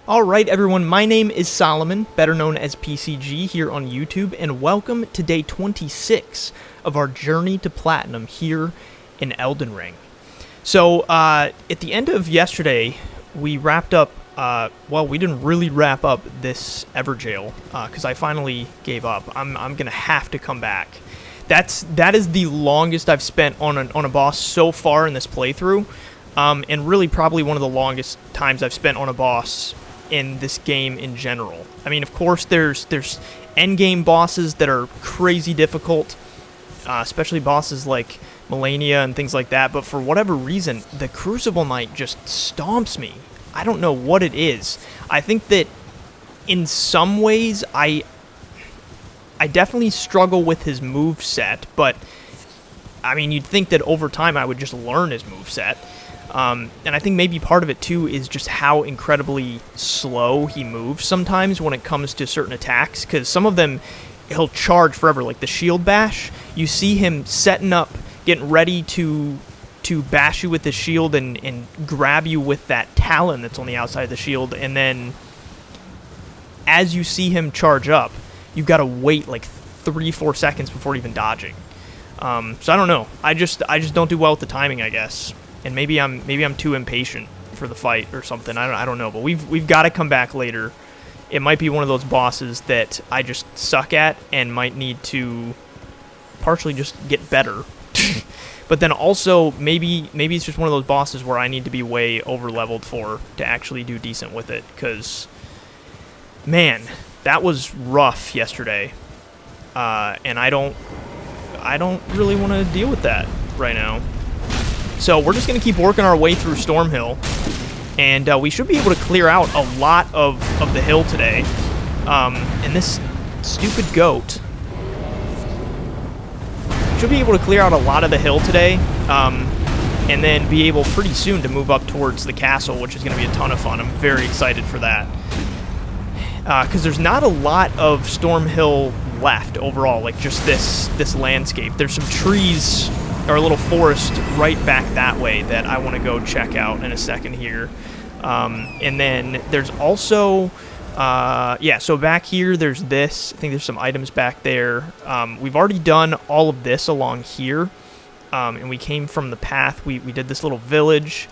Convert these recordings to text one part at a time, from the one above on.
Alright everyone, my name is Solomon, better known as PCG here on YouTube, and welcome to day 26 of our journey to Platinum here in Elden Ring. So, at the end of yesterday, we wrapped up, well, we didn't really wrap up this Evergaol, because I finally gave up. I'm gonna have to come back. That is the longest I've spent on a boss so far in this playthrough, and really probably one of the longest times I've spent on a boss in this game in general. I mean, of course, there's endgame bosses that are crazy difficult, especially bosses like Melania and things like that, but for whatever reason, the Crucible Knight just stomps me. I don't know what it is. I think that in some ways, I definitely struggle with his moveset, but I mean, you'd think that over time I would just learn his moveset. And I think maybe part of it, too, is just how incredibly slow he moves sometimes when it comes to certain attacks, because some of them, he'll charge forever, like the shield bash. You see him setting up, getting ready to bash you with the shield and grab you with that talon that's on the outside of the shield, and then as you see him charge up, you've got to wait like 3-4 seconds before even dodging. So I don't know. I just don't do well with the timing, I guess. And maybe I'm too impatient for the fight or something. I don't know. But we've got to come back later. It might be one of those bosses that I just suck at and might need to partially just get better. But then also maybe it's just one of those bosses where I need to be way over leveled for to actually do decent with it. Because man, that was rough yesterday, and I don't really want to deal with that right now. So we're just going to keep working our way through Stormhill, and we should be able to clear out a lot of the hill today. And this stupid goat should be able to clear out a lot of the hill today, and then be able pretty soon to move up towards the castle, which is going to be a ton of fun. I'm very excited for that. Because there's not a lot of Stormhill left overall, like just this landscape. There's some trees or a little forest right back that way that I want to go check out in a second here. And then there's also, yeah, so back here there's this. I think there's some items back there. We've already done all of this along here, and we came from the path. We did this little village,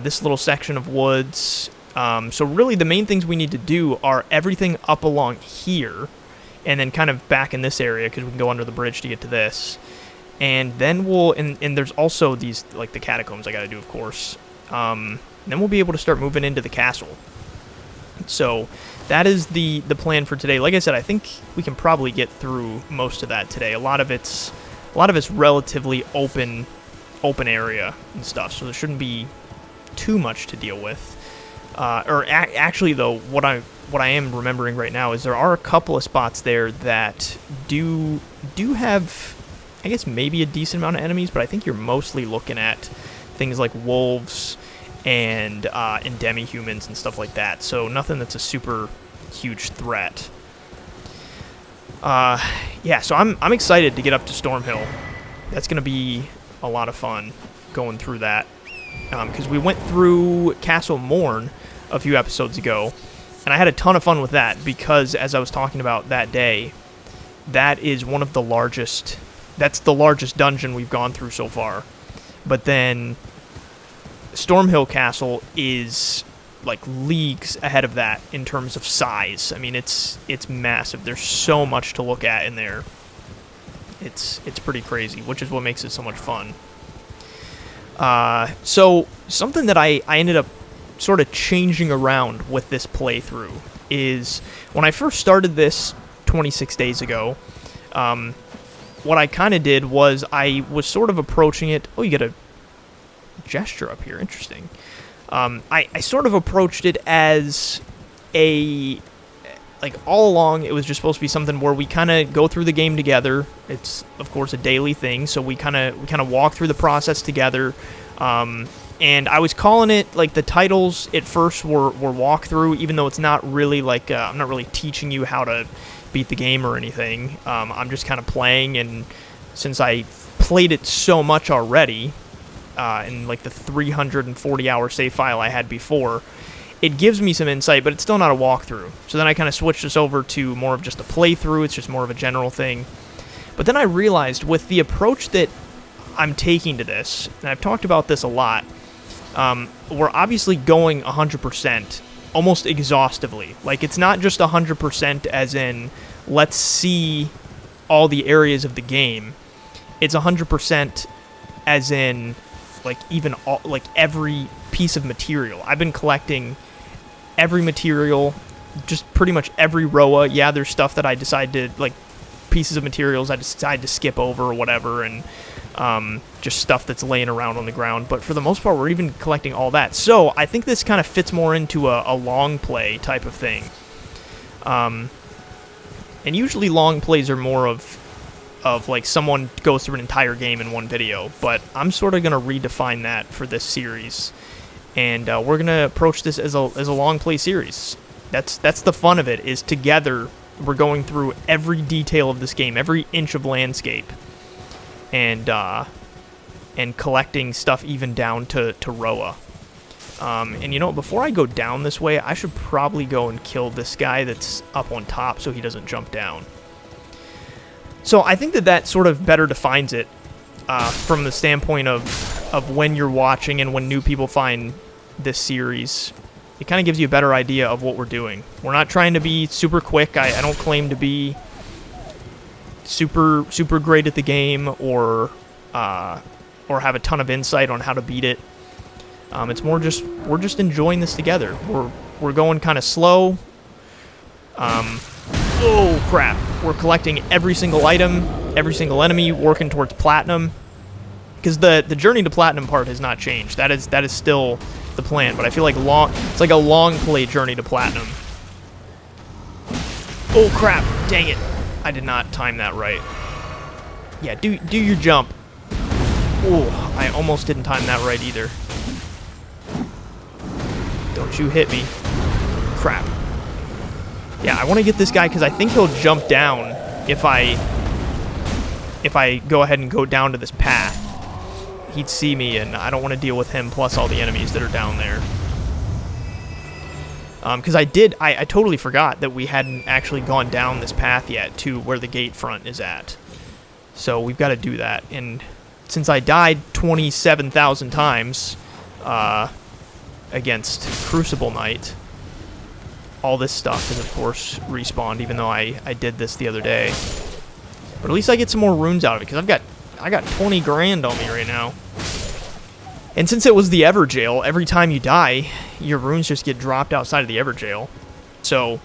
this little section of woods. So really the main things we need to do are everything up along here, and then kind of back in this area, because we can go under the bridge to get to this. And then we'll, and there's also these, like the catacombs I gotta do, of course. Then we'll be able to start moving into the castle. So that is the plan for today. Like I said, I think we can probably get through most of that today. A lot of it's relatively open area and stuff, so there shouldn't be too much to deal with. Actually, though, what I am remembering right now is there are a couple of spots there that do have, I guess, maybe a decent amount of enemies, but I think you're mostly looking at things like wolves and demi-humans and stuff like that. So nothing that's a super huge threat. Yeah, so I'm excited to get up to Stormhill. That's gonna be a lot of fun going through that, because we went through Castle Morn a few episodes ago, and I had a ton of fun with that because, as I was talking about that day, that is one of the largest. That's the largest dungeon we've gone through so far. But then Stormhill Castle is like leagues ahead of that in terms of size. I mean, it's massive. There's so much to look at in there. It's pretty crazy, which is what makes it so much fun. So something that I ended up sort of changing around with this playthrough is when I first started this 26 days ago, what I kind of did was I was sort of approaching it. Oh, you get a gesture up here. Interesting. I sort of approached it as like all along it was just supposed to be something where we kind of go through the game together. It's of course a daily thing, so we kind of walk through the process together. And I was calling it, like, the titles at first were walkthrough, even though it's not really like I'm not really teaching you how to beat the game or anything. I'm just kind of playing, and since I played it so much already in like the 340 hour save file I had before, it gives me some insight, but it's still not a walkthrough. So then I kind of switched this over to more of just a playthrough. It's just more of a general thing. But then I realized with the approach that I'm taking to this, and I've talked about this a lot, we're obviously going 100%, almost exhaustively. Like, it's not just 100% as in, let's see all the areas of the game. It's 100% as in, like, even all, like, every piece of material. I've been collecting every material, just pretty much every Roa. Yeah, there's stuff that I decide to, like, pieces of materials I decide to skip over or whatever, and just stuff that's laying around on the ground. But for the most part, we're even collecting all that. So I think this kind of fits more into a long play type of thing. And usually long plays are more of like someone goes through an entire game in one video. But I'm sort of going to redefine that for this series. And we're going to approach this as a long play series. That's the fun of it, is together we're going through every detail of this game, every inch of landscape. And collecting stuff even down to Roa. And you know, before I go down this way, I should probably go and kill this guy that's up on top so he doesn't jump down. So I think that sort of better defines it from the standpoint of when you're watching and when new people find this series. It kind of gives you a better idea of what we're doing. We're not trying to be super quick. I don't claim to be super great at the game or have a ton of insight on how to beat it. It's more just we're just enjoying this together. We're going kind of slow. Oh crap! We're collecting every single item, every single enemy, working towards platinum. Because the journey to platinum part has not changed. That is still the plan. But I feel like it's like a long play journey to platinum. Oh crap! Dang it! I did not time that right. Yeah, do your jump. Oh, I almost didn't time that right either. Don't you hit me. Crap. Yeah, I want to get this guy because I think he'll jump down if I go ahead and go down to this path. He'd see me, and I don't want to deal with him plus all the enemies that are down there. Because I totally forgot that we hadn't actually gone down this path yet to where the gate front is at. So we've got to do that. And since I died 27,000 times against Crucible Knight, all this stuff is, of course, respawned, even though I did this the other day. But at least I get some more runes out of it, because I got 20 grand on me right now. And since it was the Evergaol, every time you die, your runes just get dropped outside of the Evergaol. So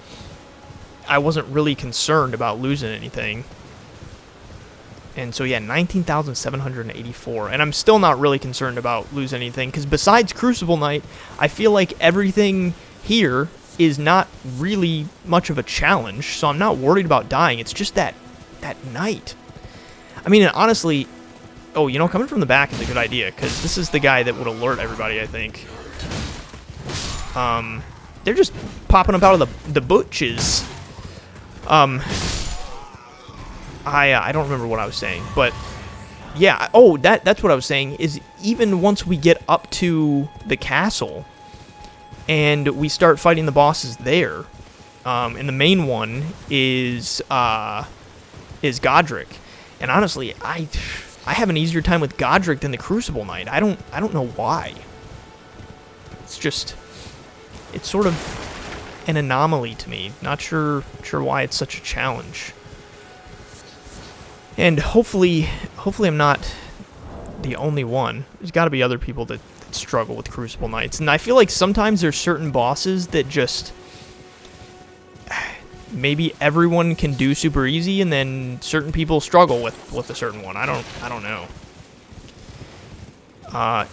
I wasn't really concerned about losing anything. And so yeah, 19,784. And I'm still not really concerned about losing anything, because besides Crucible Knight, I feel like everything here is not really much of a challenge. So I'm not worried about dying. It's just that night. I mean, honestly... Oh, you know, coming from the back is a good idea, because this is the guy that would alert everybody, I think. They're just popping up out of the butches. I don't remember what I was saying, but yeah. Oh, that's what I was saying, is even once we get up to the castle and we start fighting the bosses there, and the main one is Godric. And honestly, I have an easier time with Godric than the Crucible Knight. I don't know why. It's sort of an anomaly to me. Not sure why it's such a challenge. And hopefully I'm not the only one. There's got to be other people that struggle with Crucible Knights. And I feel like sometimes there's certain bosses that just... maybe everyone can do super easy, and then certain people struggle with a certain one. I don't know.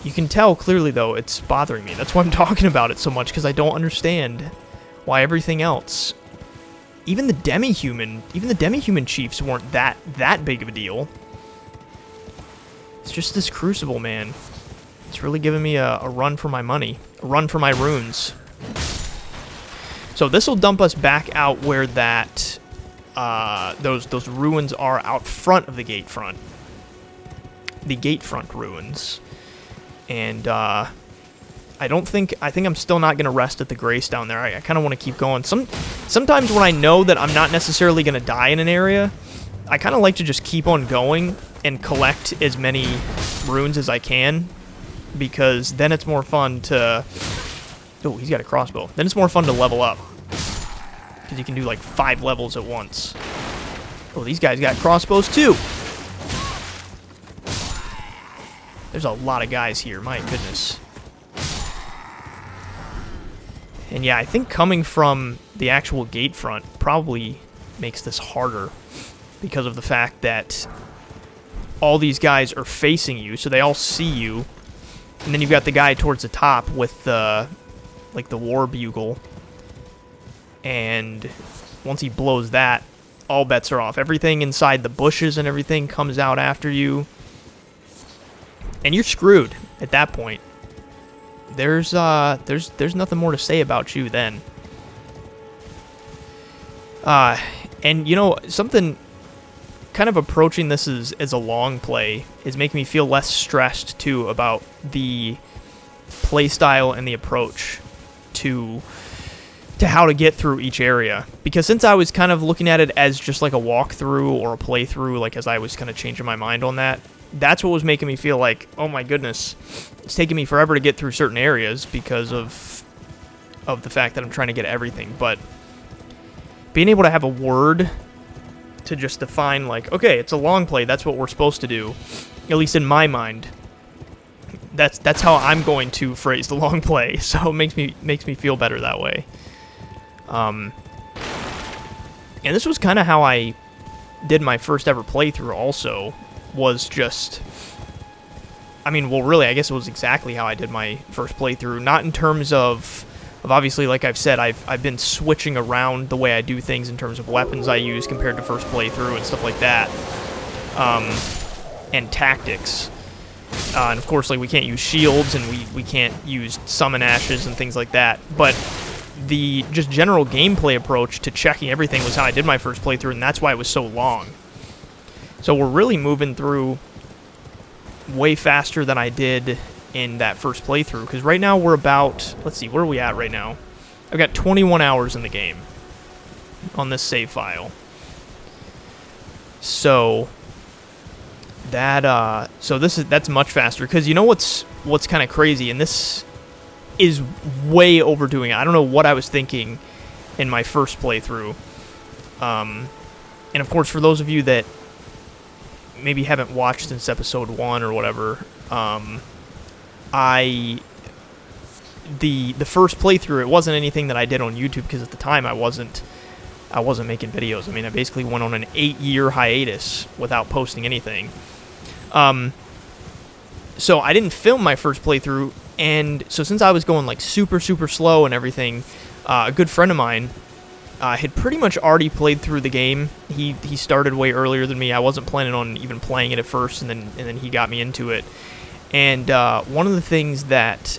You can tell clearly, though, it's bothering me. That's why I'm talking about it so much, because I don't understand why everything else... Even the demi-human chiefs weren't that big of a deal. It's just this Crucible, man. It's really giving me a run for my money. A run for my runes. So this will dump us back out where that those ruins are out front of the gate front. The gate front ruins. And I think I'm still not going to rest at the Grace down there. I kind of want to keep going. Sometimes when I know that I'm not necessarily going to die in an area, I kind of like to just keep on going and collect as many runes as I can, because then it's more fun to... Oh, he's got a crossbow. Then it's more fun to level up, because you can do like 5 levels at once. Oh, these guys got crossbows too. There's a lot of guys here, my goodness. And yeah, I think coming from the actual gate front probably makes this harder, because of the fact that all these guys are facing you, so they all see you. And then you've got the guy towards the top with the, like, the war bugle. And once he blows that, all bets are off. Everything inside the bushes and everything comes out after you. And you're screwed at that point. There's nothing more to say about you then. And, you know, something kind of approaching this as a long play is making me feel less stressed, too, about the playstyle and the approach to how to get through each area. Because since I was kind of looking at it as just like a walkthrough or a playthrough, like as I was kind of changing my mind on that, that's what was making me feel like, oh my goodness, it's taking me forever to get through certain areas because of the fact that I'm trying to get everything. But being able to have a word to just define, like, okay, it's a long play, that's what we're supposed to do, at least in my mind, that's how I'm going to phrase the long play, so it makes me feel better that way. And this was kind of how I did my first ever playthrough also, was just, I mean, well, really, I guess it was exactly how I did my first playthrough, not in terms of obviously, like I've said, I've been switching around the way I do things in terms of weapons I use compared to first playthrough and stuff like that, and tactics. And of course, like, we can't use shields, and we can't use summon ashes and things like that, but the just general gameplay approach to checking everything was how I did my first playthrough, and that's why it was so long. So we're really moving through way faster than I did in that first playthrough, because right now we're about, let's see, where are we at right now? I've got 21 hours in the game on this save file. So that that's much faster, because you know what's kind of crazy, and this is way overdoing it. I don't know what I was thinking in my first playthrough. And of course, for those of you that maybe haven't watched since episode 1 or whatever, the first playthrough, it wasn't anything that I did on YouTube, because at the time I wasn't making videos. I mean, I basically went on an 8-year hiatus without posting anything. So I didn't film my first playthrough, and so since I was going like super slow and everything, a good friend of mine had pretty much already played through the game. He started way earlier than me. I wasn't planning on even playing it at first, and then he got me into it. And one of the things that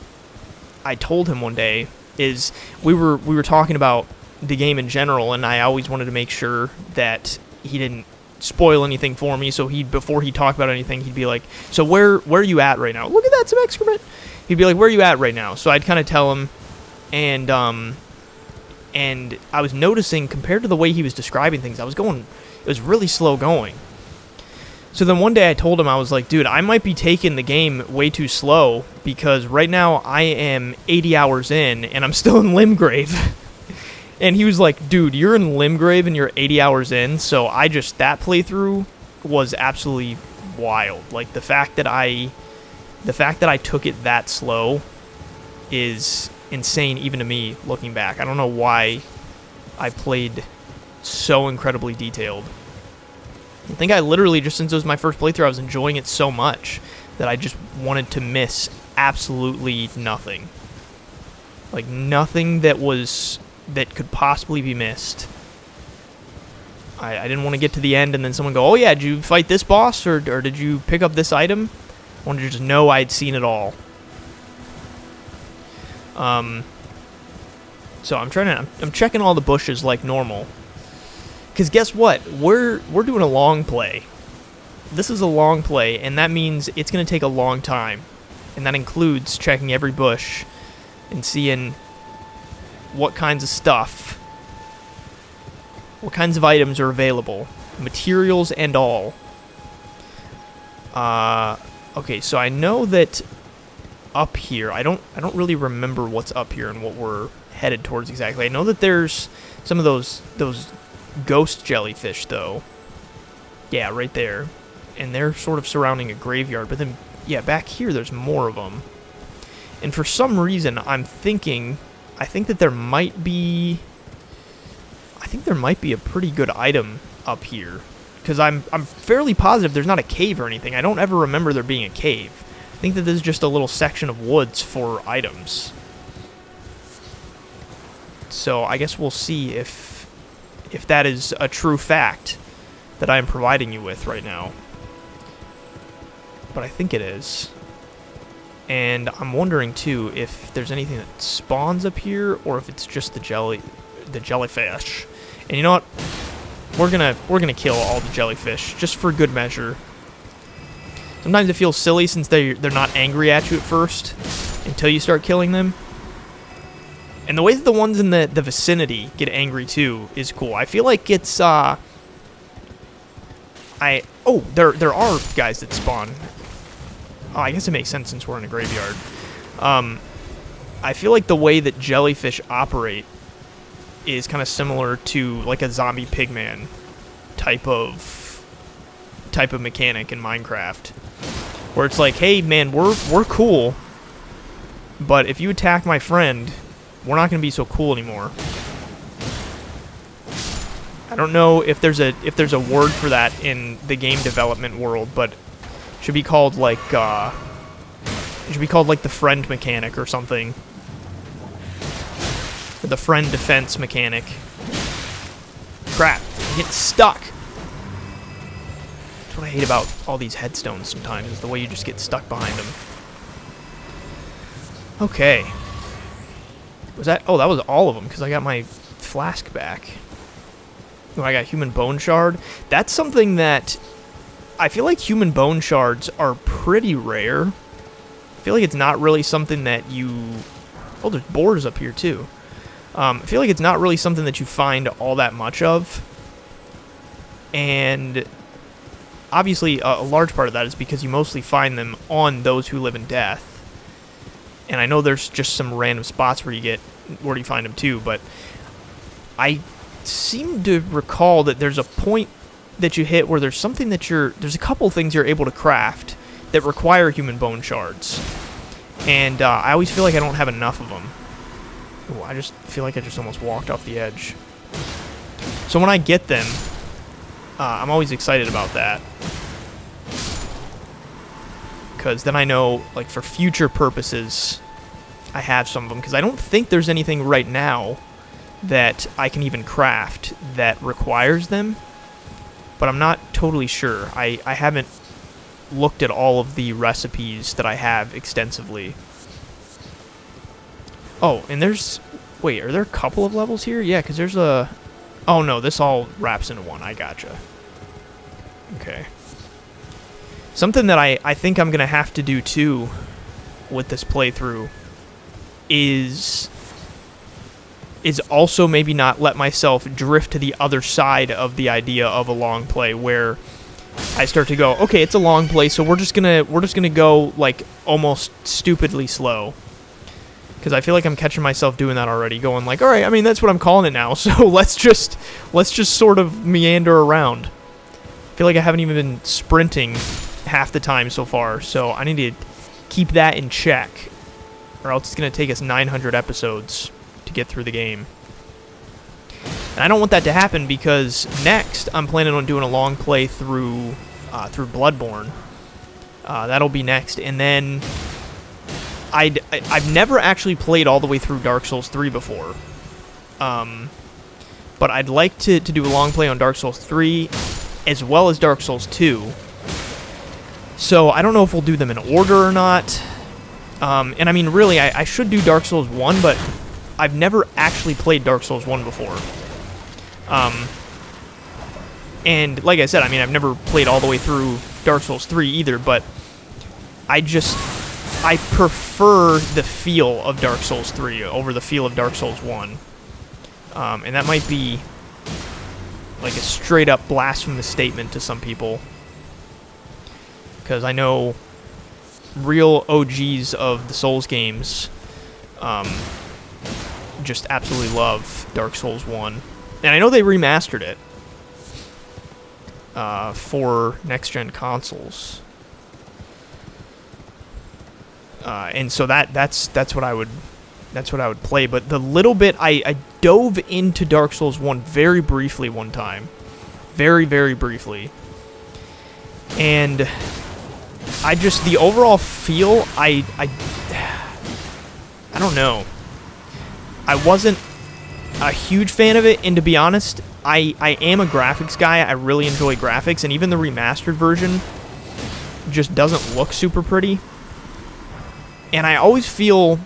I told him one day is we were talking about the game in general, and I always wanted to make sure that he didn't spoil anything for me. So before he talked about anything, he'd be like, "So where are you at right now? Look at that, some excrement." He'd be like, "Where are you at right now?" So I'd kind of tell him, and I was noticing, compared to the way he was describing things, it was really slow going. So then one day I told him, I was like, dude, I might be taking the game way too slow, because right now I am 80 hours in, and I'm still in Limgrave. And he was like, dude, you're in Limgrave and you're 80 hours in, so that playthrough was absolutely wild. Like, the fact that I took it that slow is insane, even to me, looking back. I don't know why I played so incredibly detailed. I think I literally, just since it was my first playthrough, I was enjoying it so much that I just wanted to miss absolutely nothing. Like, nothing that could possibly be missed. I didn't want to get to the end and then someone go, "Oh yeah, did you fight this boss, or did you pick up this item?" I wanted to just know I'd seen it all. So I'm checking all the bushes like normal. Because guess what? We're doing a long play. This is a long play, and that means it's going to take a long time. And that includes checking every bush and seeing what kinds of stuff, what kinds of items are available, materials and all. Okay, so I know that up here, I don't really remember what's up here and what we're headed towards exactly. I know that there's some of those ghost jellyfish though. Yeah, right there. And they're sort of surrounding a graveyard, but then yeah, back here there's more of them. And for some reason, I think that there might be a pretty good item up here. Because I'm fairly positive there's not a cave or anything. I don't ever remember there being a cave. I think that this is just a little section of woods for items. So I guess we'll see if that is a true fact that I am providing you with right now. But I think it is. And I'm wondering too if there's anything that spawns up here or if it's just the jellyfish. And you know what? We're gonna kill all the jellyfish just for good measure. Sometimes it feels silly since they're not angry at you at first until you start killing them. And the way that the ones in the vicinity get angry too is cool. I feel like it's there are guys that spawn. Oh, I guess it makes sense since we're in a graveyard. I feel like the way that jellyfish operate is kind of similar to like a zombie pigman type of mechanic in Minecraft, where it's like, hey man, we're cool, but if you attack my friend, we're not gonna be so cool anymore. I don't know if there's a word for that in the game development world, but it should be called like the friend mechanic or something. Or the friend defense mechanic. Crap, I'm getting stuck. That's what I hate about all these headstones sometimes, is the way you just get stuck behind them. Okay. Was that? Oh, that was all of them, because I got my flask back. Oh, I got human bone shard. That's something that I feel like human bone shards are pretty rare. I feel like it's not really something that you... Oh, there's boars up here, too. I feel like it's not really something that you find all that much of. And obviously, a large part of that is because you mostly find them on those who live in death. And I know there's just some random spots where you find them, too, but I seem to recall that there's a point that you hit where there's a couple things you're able to craft that require human bone shards. And I always feel like I don't have enough of them. Ooh, I just feel like I just almost walked off the edge. So when I get them, I'm always excited about that. Because then I know, like, for future purposes, I have some of them. Because I don't think there's anything right now that I can even craft that requires them. But I'm not totally sure. I haven't looked at all of the recipes that I have extensively. Oh, and there's... Wait, are there a couple of levels here? Yeah, because there's a... Oh, no, this all wraps into one. I gotcha. Okay. Something that I think I'm going to have to do, too, with this playthrough is also maybe not let myself drift to the other side of the idea of a long play, where I start to go, okay, it's a long play, so we're just gonna go like almost stupidly slow. Because I feel like I'm catching myself doing that already, going like, all right, I mean that's what I'm calling it now, so let's just sort of meander around. I feel like I haven't even been sprinting half the time so far, so I need to keep that in check, or else it's gonna take us 900 episodes to get through the game. And I don't want that to happen, because next I'm planning on doing a long play through Bloodborne. That'll be next, and then I've never actually played all the way through Dark Souls 3 before. But I'd like to do a long play on Dark Souls 3 as well as Dark Souls 2. So I don't know if we'll do them in order or not. And I mean, really, I should do Dark Souls 1, but I've never actually played Dark Souls 1 before. And like I said, I mean, I've never played all the way through Dark Souls 3 either, but I I prefer the feel of Dark Souls 3 over the feel of Dark Souls 1. And that might be like a straight up blasphemous statement to some people, because I know real OGs of the Souls games just absolutely love Dark Souls 1. And I know they remastered it for next-gen consoles. And so that's what I would play. But the little bit I dove into Dark Souls 1 very briefly one time, very briefly, and the overall feel, I don't know. I wasn't a huge fan of it, and to be honest, I am a graphics guy. I really enjoy graphics, and even the remastered version just doesn't look super pretty. And I always feel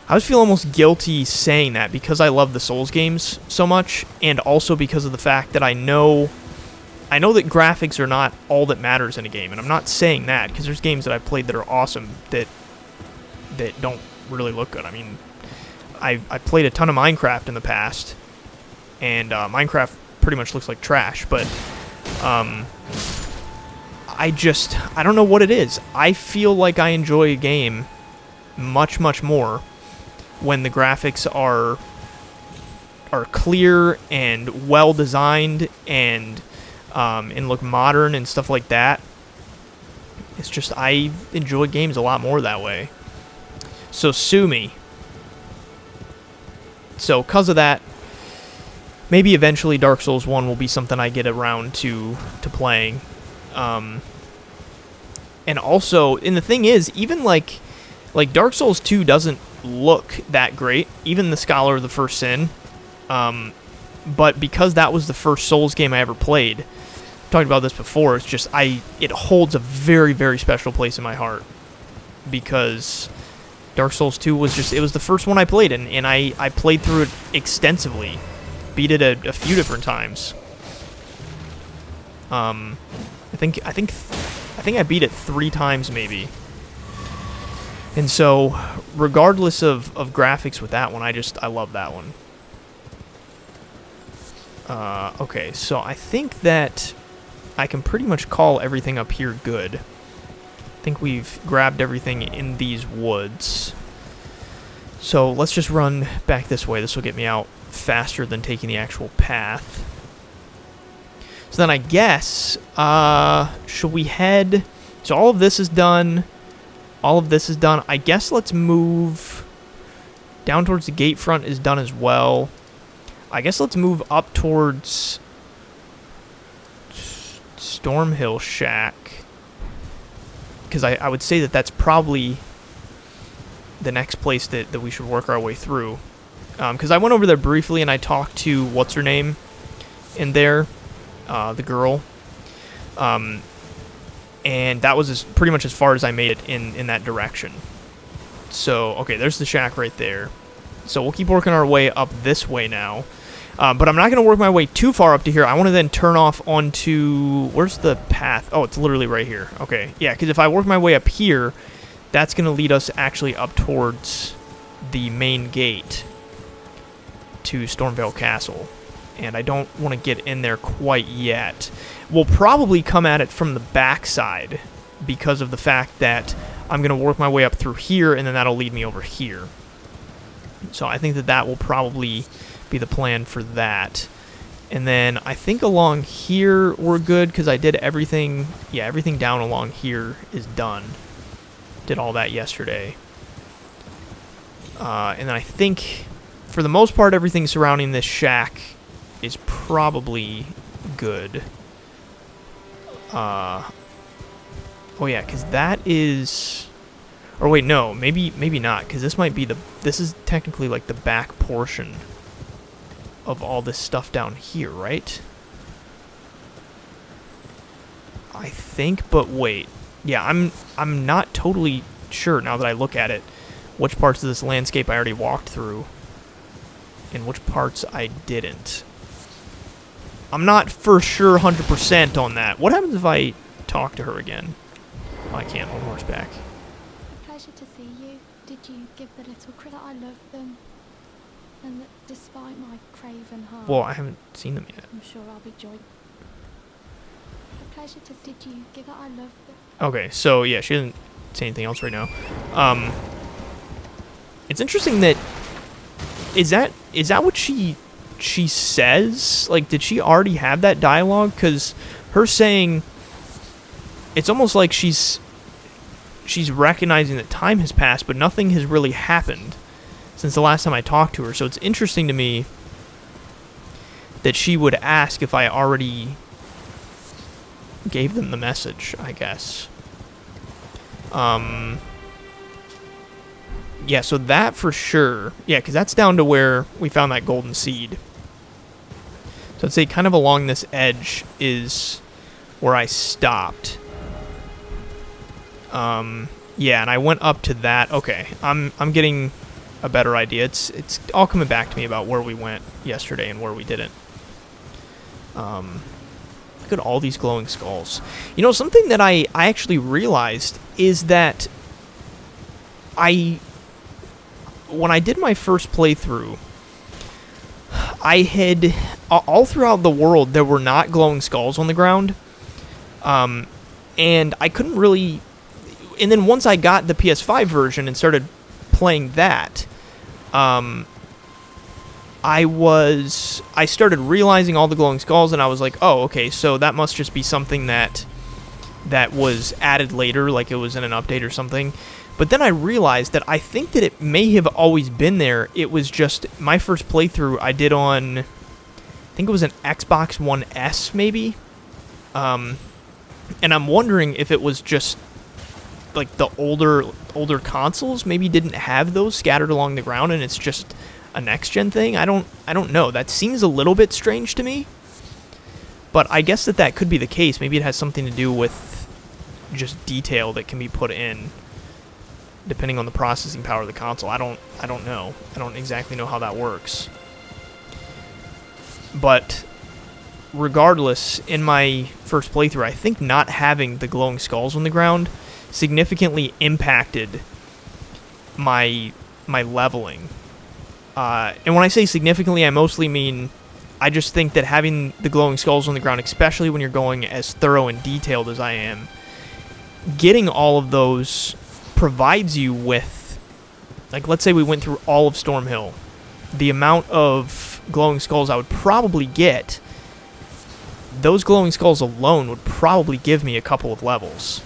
almost guilty saying that, because I love the Souls games so much, and also because of the fact that I know that graphics are not all that matters in a game. And I'm not saying that, because there's games that I've played that are awesome that don't really look good. I mean, I played a ton of Minecraft in the past, and Minecraft pretty much looks like trash, but I don't know what it is. I feel like I enjoy a game much more when the graphics are clear and well designed and look modern and stuff like that. It's just, I enjoy games a lot more that way. So sue me. So because of that, maybe eventually Dark Souls 1 will be something I get around to playing. And also, and the thing is, even like Dark Souls 2 doesn't look that great, even the Scholar of the First Sin, but because that was the first Souls game I ever played, I've talked about this before, it's just, it holds a very special place in my heart, because Dark Souls 2 was it was the first one I played, and I played through it extensively, beat it a few different times. I think I beat it 3 times maybe. And so, regardless of graphics with that one, I love that one. Okay, so I think that I can pretty much call everything up here good. I think we've grabbed everything in these woods. So let's just run back this way. This will get me out faster than taking the actual path. So then I guess, should we head... So all of this is done. All of this is done. I guess let's move down towards the gate front is done as well. I guess let's move up towards Stormhill Shack, because I would say that that's probably the next place that we should work our way through. Because I went over there briefly and I talked to what's-her-name in there, the girl. And that was pretty much as far as I made it in that direction. So, okay, there's the shack right there. So we'll keep working our way up this way now. But I'm not going to work my way too far up to here. I want to then turn off onto... Where's the path? Oh, it's literally right here. Okay, yeah, because if I work my way up here, that's going to lead us actually up towards the main gate to Stormvale Castle. And I don't want to get in there quite yet. We'll probably come at it from the backside because of the fact that I'm going to work my way up through here, and then that'll lead me over here. So I think that will probably be the plan for that. And then I think along here we're good, because I did everything. Yeah, everything down along here is done. Did all that yesterday. And then I think, for the most part, everything surrounding this shack is probably good. Oh yeah, because that is... Or wait, no, maybe not, because this might be this is technically like the back portion of all this stuff down here, right? I think, but wait. Yeah, I'm not totally sure now that I look at it which parts of this landscape I already walked through and which parts I didn't. I'm not for sure 100% on that. What happens if I talk to her again? Oh, I can't on horseback. pleasure to see you. Did you give the little critter I love them? And that despite my craven heart... Well, I haven't seen them yet. I'm sure I'll be joyed. A pleasure to see you. Give that I love them. Okay, so yeah, she doesn't say anything else right now. It's interesting that... Is that what she says? Like, did she already have that dialogue? Because her saying... It's almost like she's recognizing that time has passed, but nothing has really happened since the last time I talked to her. So it's interesting to me that she would ask if I already gave them the message, I guess. Yeah, so that for sure. Yeah, because that's down to where we found that golden seed. So I'd say kind of along this edge is where I stopped. Yeah, and I went up to that. Okay, I'm getting a better idea. It's all coming back to me about where we went yesterday and where we didn't. Look at all these glowing skulls. You know, something that I actually realized is that when I did my first playthrough, I had all throughout the world there were not glowing skulls on the ground, and I couldn't really. And then once I got the PS5 version and started playing that, I started realizing all the glowing skulls, and I was like, oh, okay, so that must just be something that was added later, like it was in an update or something. But then I realized that I think that it may have always been there. It was just my first playthrough I did on, I think it was an Xbox One S maybe, and I'm wondering if it was just like the older consoles maybe didn't have those scattered along the ground, and it's just a next gen thing. I don't know. That seems a little bit strange to me, but I guess that could be the case. Maybe it has something to do with just detail that can be put in depending on the processing power of the console. I don't know. I don't exactly know how that works. But regardless, in my first playthrough, I think not having the glowing skulls on the ground significantly impacted my leveling. And when I say significantly, I mostly mean I just think that having the glowing skulls on the ground, especially when you're going as thorough and detailed as I am, getting all of those provides you with, like, let's say we went through all of Stormhill. The amount of glowing skulls I would probably get, those glowing skulls alone would probably give me a couple of levels.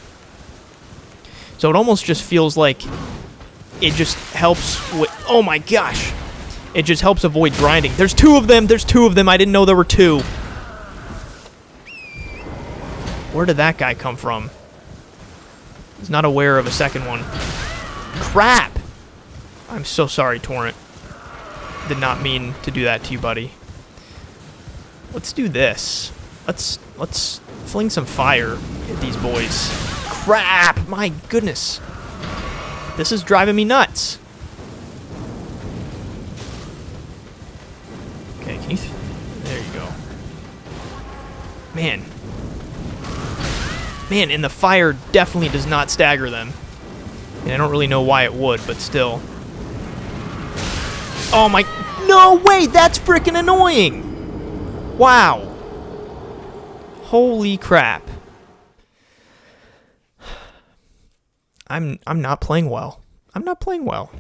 So it almost just feels like it just helps with... Oh my gosh! It just helps avoid grinding. There's two of them! There's two of them! I didn't know there were two! Where did that guy come from? He's not aware of a second one. Crap! I'm so sorry, Torrent. Did not mean to do that to you, buddy. Let's do this. Let's fling some fire at these boys. Crap! My goodness. This is driving me nuts. Okay, can you... There you go. Man. Man, and the fire definitely does not stagger them. And I don't really know why it would, but still. Oh my... No way! That's freaking annoying! Wow. Holy crap. I'm not playing well. I'm not playing well.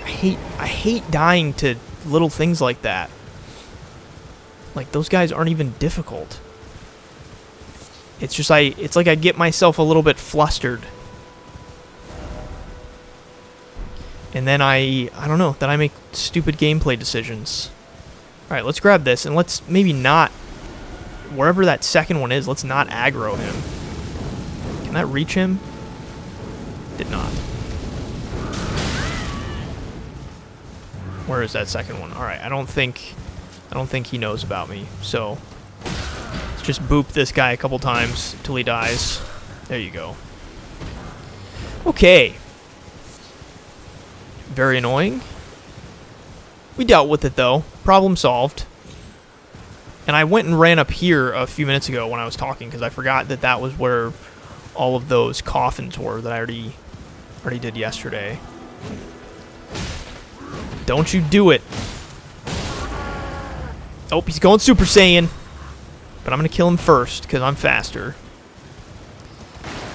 I hate dying to little things like that. Like, those guys aren't even difficult. It's just it's like I get myself a little bit flustered. And then I don't know, then I make stupid gameplay decisions. Alright, let's grab this, and let's maybe not, wherever that second one is, let's not aggro him. Can that reach him? Did not. Where is that second one? Alright, I don't think he knows about me, so let's just boop this guy a couple times till he dies. There you go. Okay. Very annoying. We dealt with it, though. Problem solved. And I went and ran up here a few minutes ago when I was talking, because I forgot that was where all of those coffins were that I already did yesterday. Don't you do it. Oh, he's going Super Saiyan. But I'm going to kill him first, because I'm faster.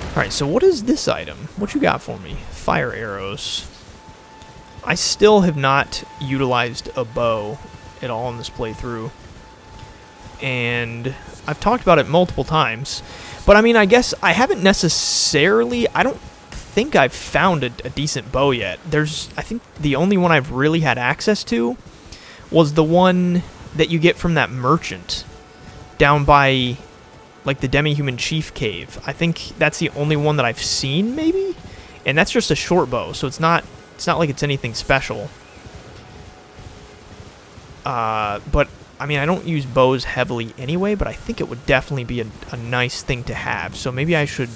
Alright, so what is this item? What you got for me? Fire arrows. I still have not utilized a bow at all in this playthrough. And I've talked about it multiple times. But I mean, I guess I haven't necessarily... I don't think I've found a decent bow yet. I think the only one I've really had access to was the one that you get from that merchant down by, like, the Demi-Human Chief Cave. I think that's the only one that I've seen, maybe? And that's just a short bow, so it's not like it's anything special. But, I mean, I don't use bows heavily anyway, but I think it would definitely be a nice thing to have. So maybe I should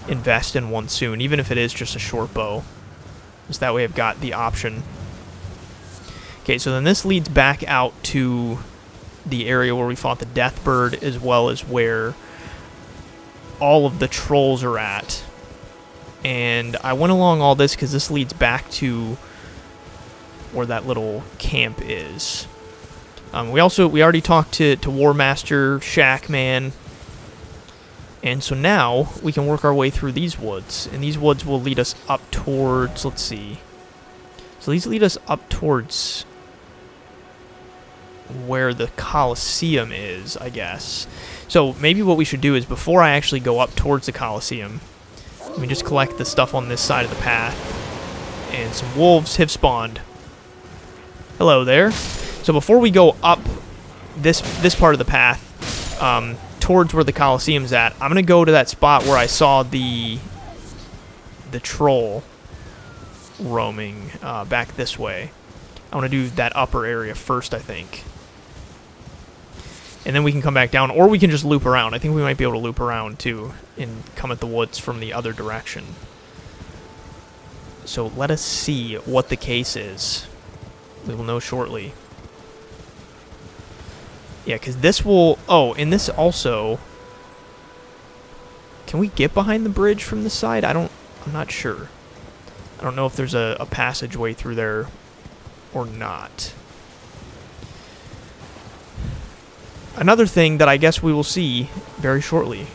invest in one soon, even if it is just a short bow. Just that way I've got the option. Okay, so then this leads back out to the area where we fought the Deathbird, as well as where all of the trolls are at. And I went along all this because this leads back to where that little camp is. We already talked to Warmaster, Shack Man. And so now we can work our way through these woods. And these woods will lead us up towards, let's see. So these lead us up towards where the Colosseum is, I guess. So maybe what we should do is, before I actually go up towards the Colosseum, let me just collect the stuff on this side of the path. And some wolves have spawned. Hello there. So before we go up this part of the path, towards where the Colosseum's at, I'm gonna go to that spot where I saw the troll roaming back this way. I want to do that upper area first, I think. And then we can come back down, or we can just loop around. I think we might be able to loop around too and come at the woods from the other direction. So let us see what the case is. We will know shortly. Yeah, because this will... Oh, and this also... Can we get behind the bridge from this side? I'm not sure. I don't know if there's a passageway through there or not. Another thing that I guess we will see very shortly.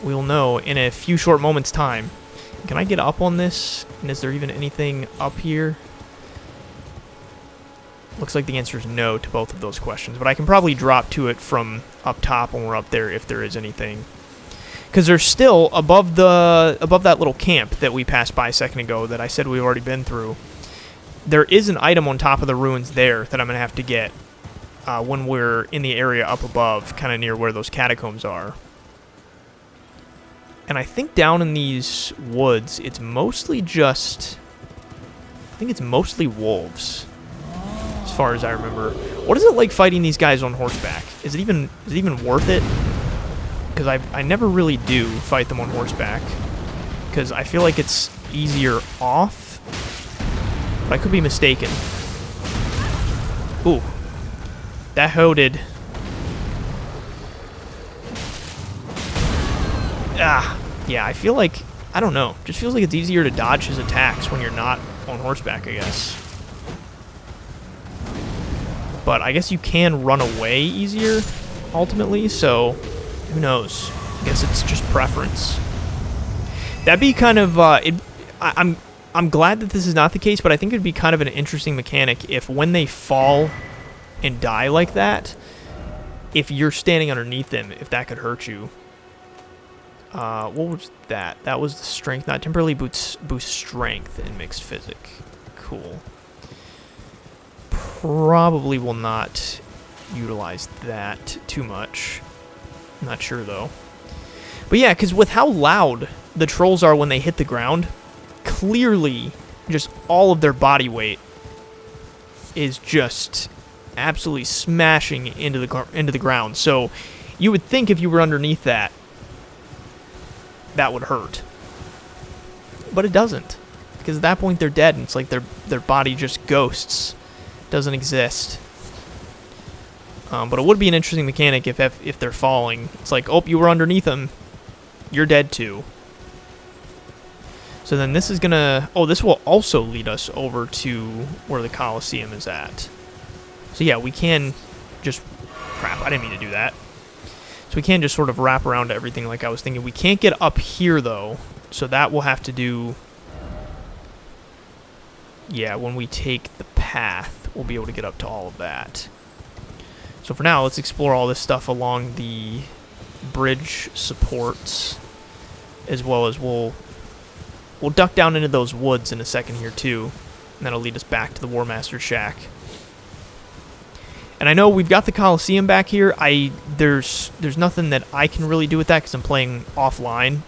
We will know in a few short moments' time. Can I get up on this? And is there even anything up here? Looks like the answer is no to both of those questions, but I can probably drop to it from up top when we're up there if there is anything. Because there's still, above that little camp that we passed by a second ago that I said we've already been through, there is an item on top of the ruins there that I'm going to have to get when we're in the area up above, kind of near where those catacombs are. And I think down in these woods, it's mostly just... I think it's mostly wolves, as far as I remember. What is it like fighting these guys on horseback? Is it even worth it? Because I never really do fight them on horseback, because I feel like it's easier off, but I could be mistaken. Ooh, that hoded. Yeah, I feel like, I don't know, just feels like it's easier to dodge his attacks when you're not on horseback, I guess. But I guess you can run away easier, ultimately, so who knows? I guess it's just preference. That'd be kind of, I'm glad that this is not the case, but I think it'd be kind of an interesting mechanic if when they fall and die like that, if you're standing underneath them, if that could hurt you. What was that? That was the strength. Not temporarily boost strength in mixed physic. Cool. Probably will not utilize that too much. Not sure though. But yeah, because with how loud the trolls are when they hit the ground, clearly just all of their body weight is just absolutely smashing into the ground. So you would think if you were underneath that, that would hurt. But it doesn't. Because at that point they're dead and it's like their body just ghosts. Doesn't exist. But it would be an interesting mechanic if they're falling. It's like, oh, you were underneath them. You're dead too. So then this is gonna... Oh, this will also lead us over to where the Colosseum is at. So yeah, we can just... Crap, I didn't mean to do that. So we can just sort of wrap around to everything like I was thinking. We can't get up here, though. So that we'll have to do... Yeah, when we take the path, we'll be able to get up to all of that. So for now, let's explore all this stuff along the bridge supports, as well as we'll duck down into those woods in a second here too, and that'll lead us back to the Warmaster Shack. And I know we've got the Colosseum back here. There's nothing that I can really do with that because I'm playing offline,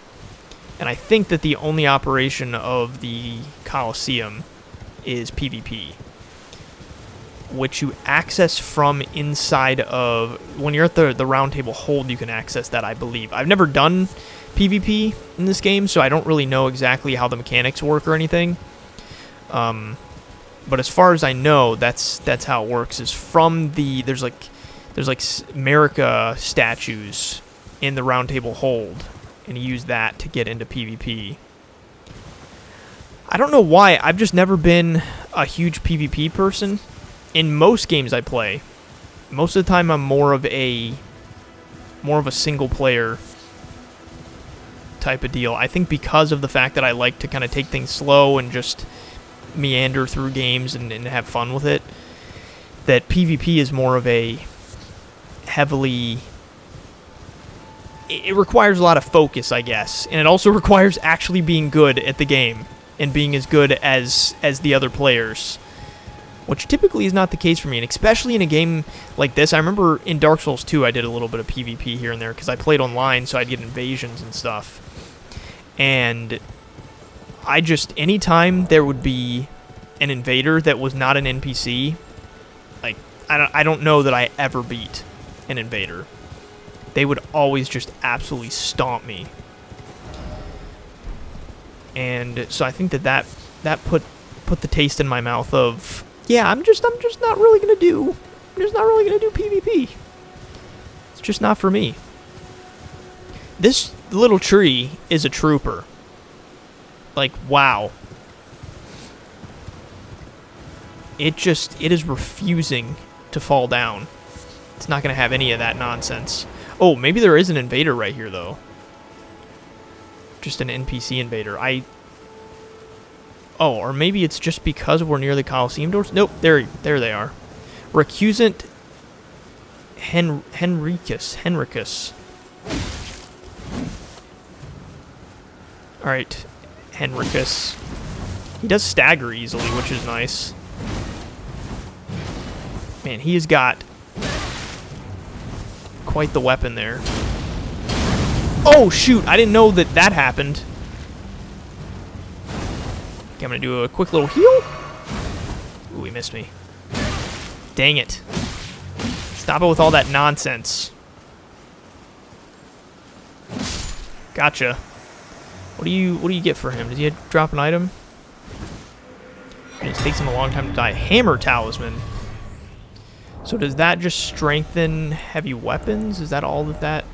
and I think that the only operation of the Colosseum is PvP, which you access from inside of... When you're at the round table hold, you can access that, I believe. I've never done PvP in this game, so I don't really know exactly how the mechanics work or anything. But as far as I know, that's how it works. Is from the... There's like America statues in the round table hold, and you use that to get into PvP. I don't know why. I've just never been a huge PvP person. In most games I play, most of the time I'm more of a single player type of deal. I think because of the fact that I like to kind of take things slow and just meander through games and have fun with it, that PvP is more of a heavily... It requires a lot of focus, I guess, and it also requires actually being good at the game and being as good as the other players, which typically is not the case for me, and especially in a game like this. I remember in Dark Souls 2 I did a little bit of PvP here and there because I played online, so I'd get invasions and stuff. And anytime there would be an invader that was not an NPC, like, I don't know that I ever beat an invader. They would always just absolutely stomp me. And so I think that put the taste in my mouth of... Yeah, I'm just not really gonna do PvP. It's just not for me. This little tree is a trooper. Like, wow. It is refusing to fall down. It's not gonna have any of that nonsense. Oh, maybe there is an invader right here though. Just an NPC invader. Oh, or maybe it's just because we're near the Colosseum doors? Nope, there they are. Recusant Henricus. Alright, Henricus. He does stagger easily, which is nice. Man, he has got quite the weapon there. Oh, shoot! I didn't know that happened. Okay, I'm gonna do a quick little heal. Ooh, he missed me. Dang it. Stop it with all that nonsense. Gotcha. What do you get for him? Does he drop an item? It takes him a long time to die. Hammer Talisman. So does that just strengthen heavy weapons? Is that all that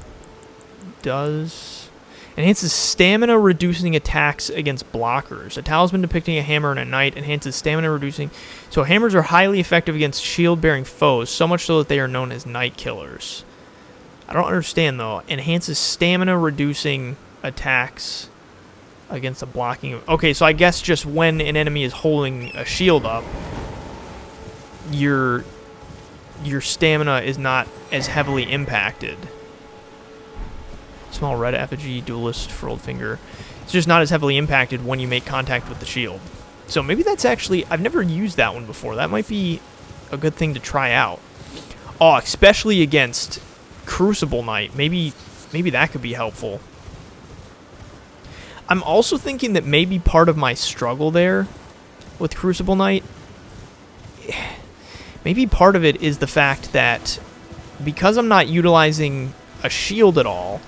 does? Enhances stamina, reducing attacks against blockers. A talisman depicting a hammer and a knight enhances stamina, reducing... So hammers are highly effective against shield-bearing foes, so much so that they are known as night killers. I don't understand, though. Enhances stamina, reducing attacks against the blocking... Okay, so I guess just when an enemy is holding a shield up, your stamina is not as heavily impacted. Small red effigy, duelist, furled finger. It's just not as heavily impacted when you make contact with the shield. So maybe that's actually... I've never used that one before. That might be a good thing to try out. Oh, especially against Crucible Knight. Maybe that could be helpful. I'm also thinking that maybe part of my struggle there with Crucible Knight... Maybe part of it is the fact that because I'm not utilizing a shield at all,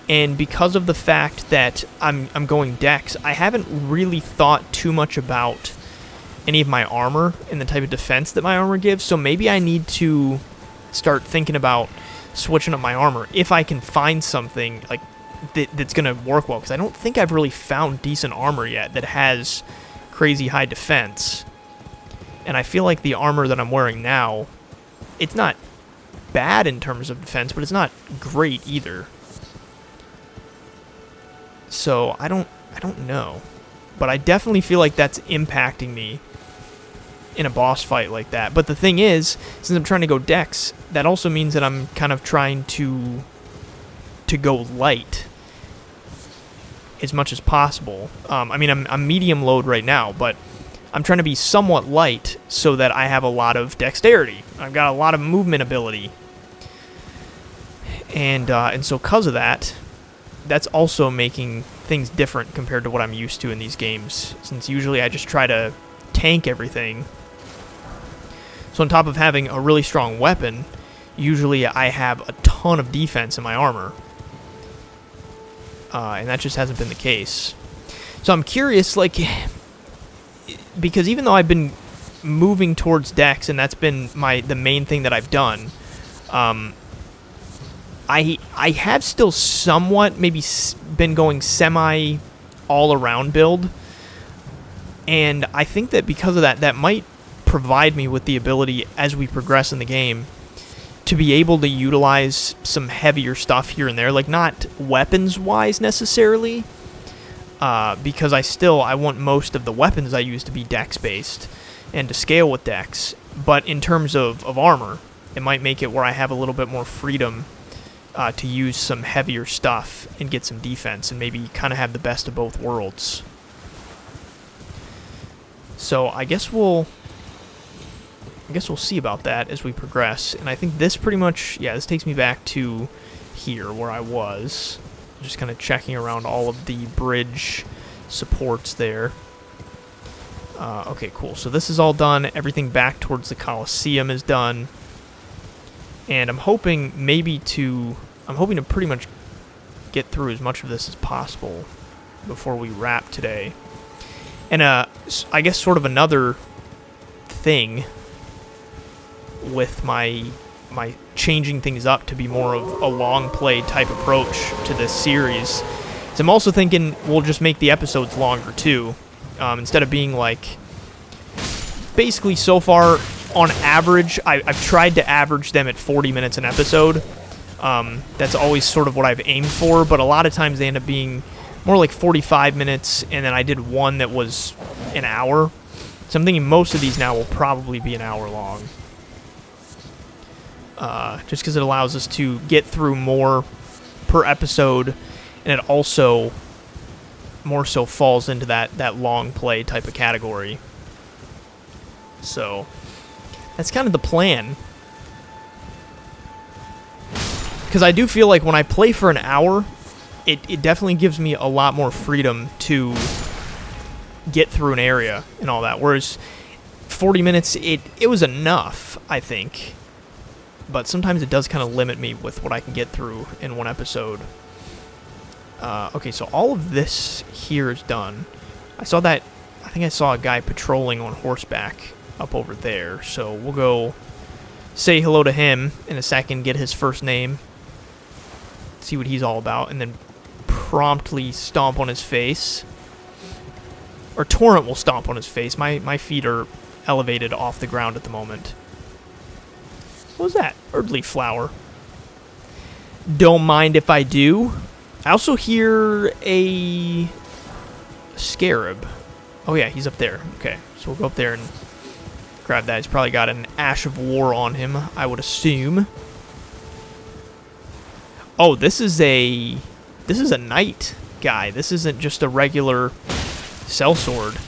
and because of the fact that I'm going dex, I haven't really thought too much about any of my armor and the type of defense that my armor gives, so maybe I need to start thinking about switching up my armor if I can find something, like that's going to work well, because I don't think I've really found decent armor yet that has crazy high defense. And I feel like the armor that I'm wearing now, it's not bad in terms of defense, but it's not great either. So I don't know. But I definitely feel like that's impacting me in a boss fight like that. But the thing is, since I'm trying to go dex, that also means that I'm kind of trying to go light as much as possible. I mean, I'm medium load right now, but I'm trying to be somewhat light so that I have a lot of dexterity. I've got a lot of movement ability. And so because of that, that's also making things different compared to what I'm used to in these games, since usually I just try to tank everything. So on top of having a really strong weapon, usually I have a ton of defense in my armor. And that just hasn't been the case. So I'm curious, like, because even though I've been moving towards dex, and that's been the main thing that I've done, I have still somewhat maybe been going semi all-around build, and I think that because of that, that might provide me with the ability as we progress in the game to be able to utilize some heavier stuff here and there, like not weapons-wise necessarily, because I want most of the weapons I use to be dex-based and to scale with dex, but in terms of armor, it might make it where I have a little bit more freedom to use some heavier stuff and get some defense and maybe kind of have the best of both worlds. So I guess we'll see about that as we progress. And I think this pretty much, yeah, this takes me back to here where I was. Just kind of checking around all of the bridge supports there. Okay, cool. So this is all done. Everything back towards the Colosseum is done. And I'm hoping to pretty much get through as much of this as possible before we wrap today. And I guess sort of another thing with my changing things up to be more of a long play type approach to this series, so I'm also thinking we'll just make the episodes longer too, instead of being like, basically so far on average I've tried to average them at 40 minutes an episode. That's always sort of what I've aimed for, but a lot of times they end up being more like 45 minutes, and then I did one that was an hour, so I'm thinking most of these now will probably be an hour long. Just because it allows us to get through more per episode, and it also more so falls into that long play type of category. So that's kind of the plan. Because I do feel like when I play for an hour, it definitely gives me a lot more freedom to get through an area and all that. Whereas 40 minutes, it was enough, I think. But sometimes it does kind of limit me with what I can get through in one episode. Okay, so all of this here is done. I think I saw a guy patrolling on horseback up over there. So we'll go say hello to him in a second, get his first name, see what he's all about, and then promptly stomp on his face. Or Torrent will stomp on his face. My feet are elevated off the ground at the moment. What was that? Earthleaf flower. Don't mind if I do. I also hear a scarab. Oh yeah, he's up there. Okay, so we'll go up there and grab that. He's probably got an Ash of War on him, I would assume. Oh, this is a knight guy. This isn't just a regular sellsword.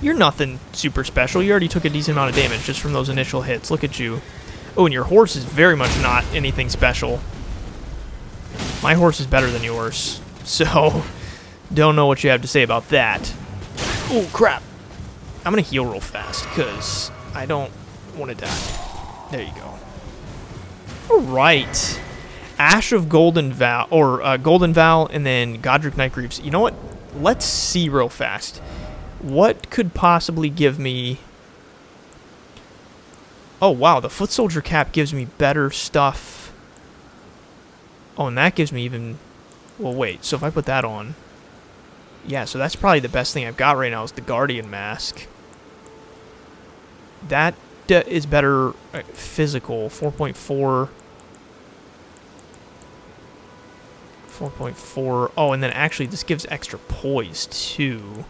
You're nothing super special. You already took a decent amount of damage just from those initial hits. Look at you. Oh, and your horse is very much not anything special. My horse is better than yours. So, don't know what you have to say about that. Oh, crap. I'm going to heal real fast because I don't want to die. There you go. All right. Ash of Golden Val, or Golden Val, and then Godric Nightgreaves. You know what? Let's see real fast. What could possibly give me... Oh, wow, the Foot Soldier Cap gives me better stuff. Oh, and that gives me even Well, wait. So if I put that on... Yeah, so that's probably the best thing I've got right now is the Guardian Mask. That is better physical. 4.4... 4.4. Oh, and then actually this gives extra poise too.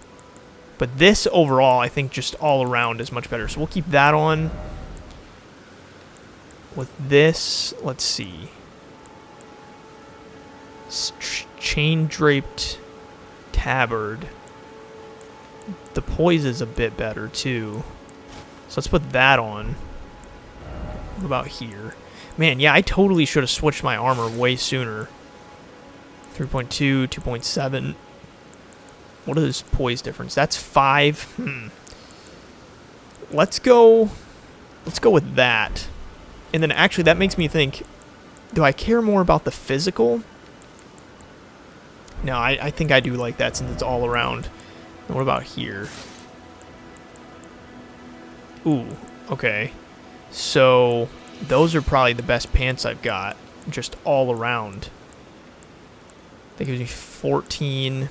But this overall, I think just all around is much better. So we'll keep that on. With this, let's see. Chain draped tabard. The poise is a bit better too. So let's put that on. What about here? Man, yeah, I totally should have switched my armor way sooner. 3.2, 2.7. What is poise difference? That's 5. Let's go with that. And then actually that makes me think, do I care more about the physical? No, I think I do like that since it's all around. And what about here? Ooh, okay. So those are probably the best pants I've got, just all around. That gives me 14.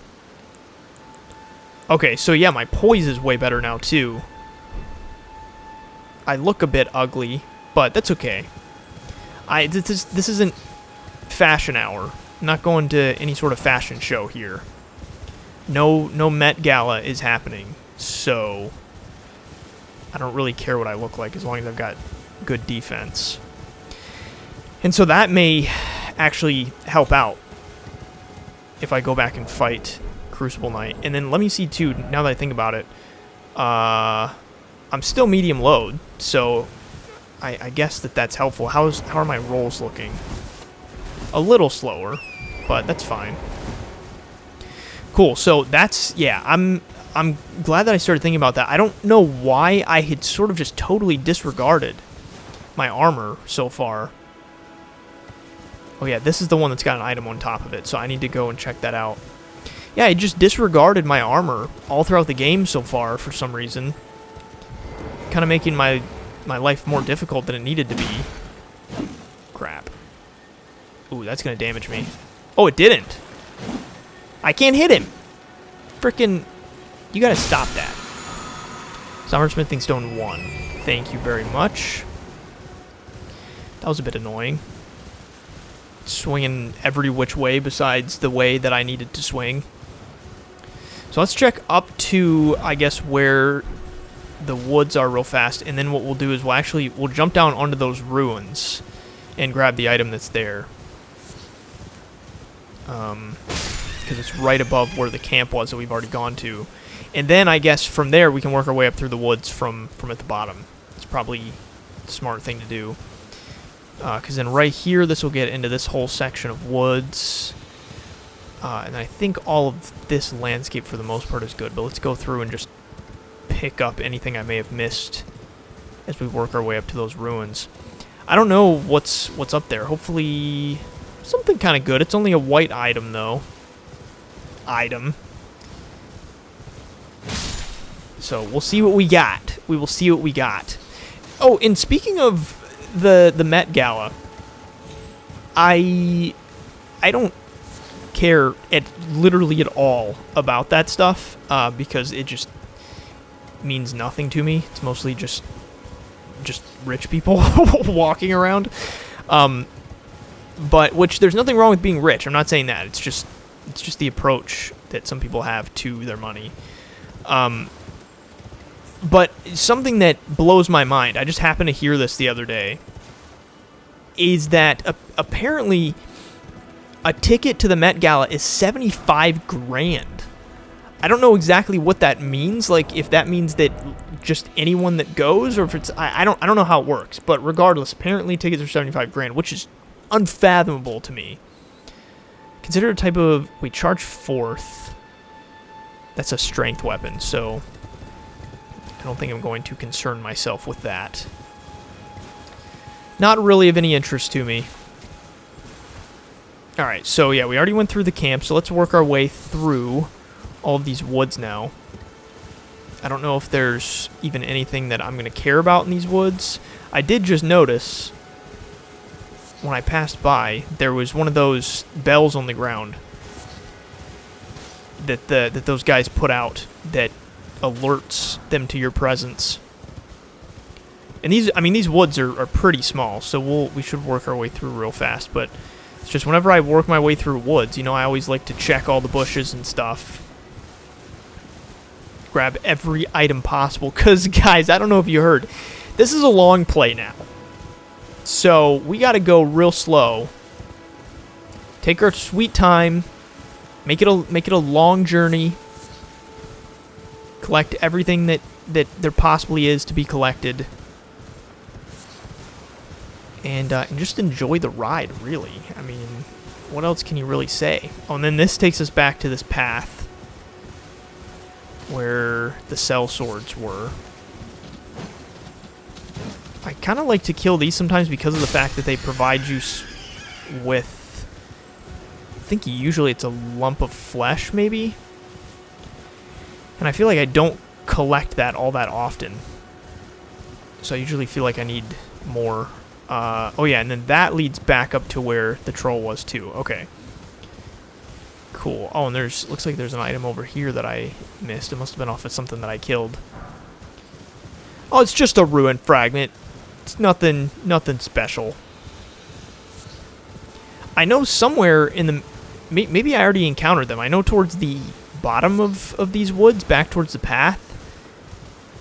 Okay, so yeah, my poise is way better now too. I look a bit ugly, but that's okay. This isn't fashion hour. I'm not going to any sort of fashion show here. No Met Gala is happening, so I don't really care what I look like as long as I've got good defense. And so that may actually help out if I go back and fight Crucible Knight. And then let me see too, now that I think about it, I'm still medium load, so I guess that's helpful. How are my rolls looking? A little slower, but that's fine. Cool, so that's, yeah, I'm glad that I started thinking about that. I don't know why I had sort of just totally disregarded my armor so far. Oh yeah, this is the one that's got an item on top of it, so I need to go and check that out. Yeah, I just disregarded my armor all throughout the game so far for some reason. Kind of making my life more difficult than it needed to be. Crap. Ooh, that's going to damage me. Oh, it didn't. I can't hit him. Frickin', you got to stop that. Summersmithing Stone 1. Thank you very much. That was a bit annoying. Swinging every which way besides the way that I needed to swing. So let's check up to, I guess, where the woods are real fast, and then what we'll do is we'll jump down onto those ruins and grab the item that's there. Because it's right above where the camp was that we've already gone to. And then I guess from there we can work our way up through the woods from at the bottom. It's probably a smart thing to do. Because then right here, this will get into this whole section of woods. And I think all of this landscape for the most part is good. But let's go through and just pick up anything I may have missed as we work our way up to those ruins. I don't know what's up there. Hopefully something kind of good. It's only a white item, though. So we'll see what we got. We will see what we got. Oh, and speaking of the Met Gala, I don't care literally at all about that stuff because it just means nothing to me. It's mostly just rich people walking around. But which there's nothing wrong with being rich. I'm not saying that. It's just the approach that some people have to their money. But something that blows my mind, I just happened to hear this the other day, is that apparently a ticket to the Met Gala is 75 grand. I don't know exactly what that means, like if that means that just anyone that goes, or if it's, I don't know how it works, but regardless, apparently tickets are 75 grand, which is unfathomable to me. Consider a type of, we charge 4th. That's a strength weapon, so I don't think I'm going to concern myself with that. Not really of any interest to me. Alright, so yeah, we already went through the camp, so let's work our way through all of these woods now. I don't know if there's even anything that I'm going to care about in these woods. I did just notice, when I passed by, there was one of those bells on the ground. that those guys put out that alerts them to your presence. And these woods are pretty small, so we should work our way through real fast. But it's just whenever I work my way through woods, you know, I always like to check all the bushes and stuff. Grab every item possible, because, guys, I don't know if you heard, this is a long play now. So we got to go real slow. Take our sweet time. Make it a long journey. Collect everything that there possibly is to be collected. And just enjoy the ride, really. I mean, what else can you really say? Oh, and then this takes us back to this path where the cell swords were. I kind of like to kill these sometimes because of the fact that they provide you with, I think usually it's a lump of flesh, maybe? And I feel like I don't collect that all that often. So I usually feel like I need more. Oh yeah, and then that leads back up to where the troll was too. Okay. Cool. Oh, and looks like there's an item over here that I missed. It must have been off of something that I killed. Oh, it's just a ruin fragment. It's nothing special. I know somewhere in the... Maybe I already encountered them. I know towards the bottom of these woods, back towards the path,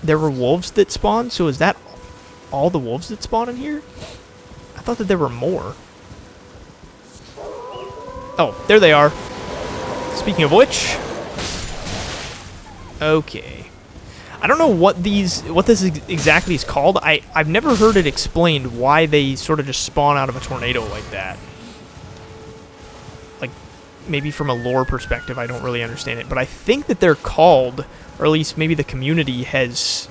there were wolves that spawned. So is that all the wolves that spawn in here? I thought that there were more. Oh, there they are. Speaking of which... Okay. I don't know what this exactly is called. I've never heard it explained why they sort of just spawn out of a tornado like that. Like, maybe from a lore perspective, I don't really understand it. But I think that they're called, or at least maybe the community has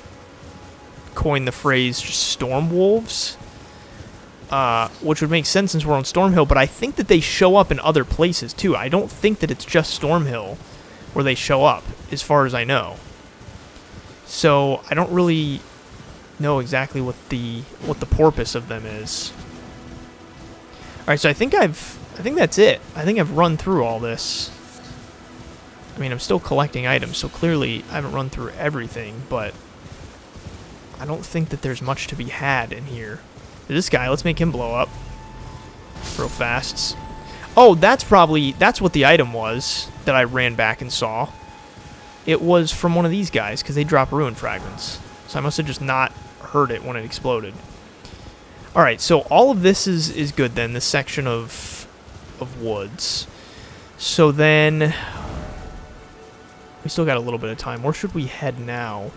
coined the phrase just storm wolves. Which would make sense since we're on Stormhill, but I think that they show up in other places too. I don't think that it's just Stormhill where they show up, as far as I know. So I don't really know exactly what the purpose of them is. All right, so I think that's it. I think I've run through all this. I mean, I'm still collecting items, so clearly I haven't run through everything, but I don't think that there's much to be had in here. This guy, let's make him blow up real fast. Oh, that's what the item was that I ran back and saw. It was from one of these guys, because they drop ruin fragments. So I must have just not heard it when it exploded. Alright, so all of this is good then, this section of woods. So then... we still got a little bit of time. Where should we head now?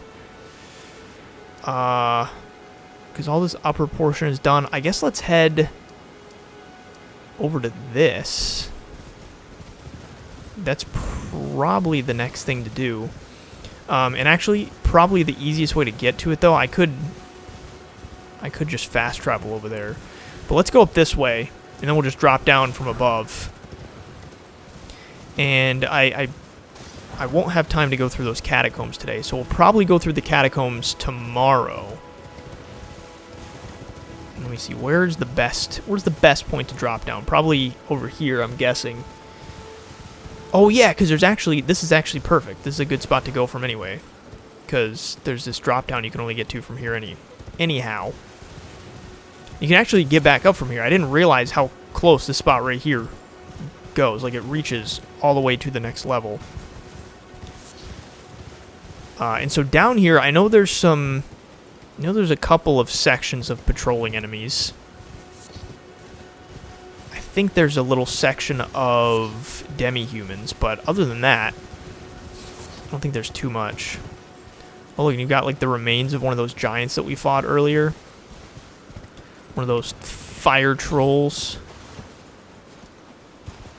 Because all this upper portion is done. I guess let's head over to this. That's probably the next thing to do. And actually, probably the easiest way to get to it, though, I could just fast travel over there. But let's go up this way, and then we'll just drop down from above. And I won't have time to go through those catacombs today, so we'll probably go through the catacombs tomorrow. Let me see, where's the best point to drop down? Probably over here, I'm guessing. Oh yeah, because this is actually perfect. This is a good spot to go from anyway. Because there's this drop down you can only get to from here anyhow. You can actually get back up from here. I didn't realize how close this spot right here goes. Like, it reaches all the way to the next level. And so down here, I know there's a couple of sections of patrolling enemies. I think there's a little section of demi-humans, but other than that, I don't think there's too much. Oh, look, you've got, like, the remains of one of those giants that we fought earlier. One of those fire trolls.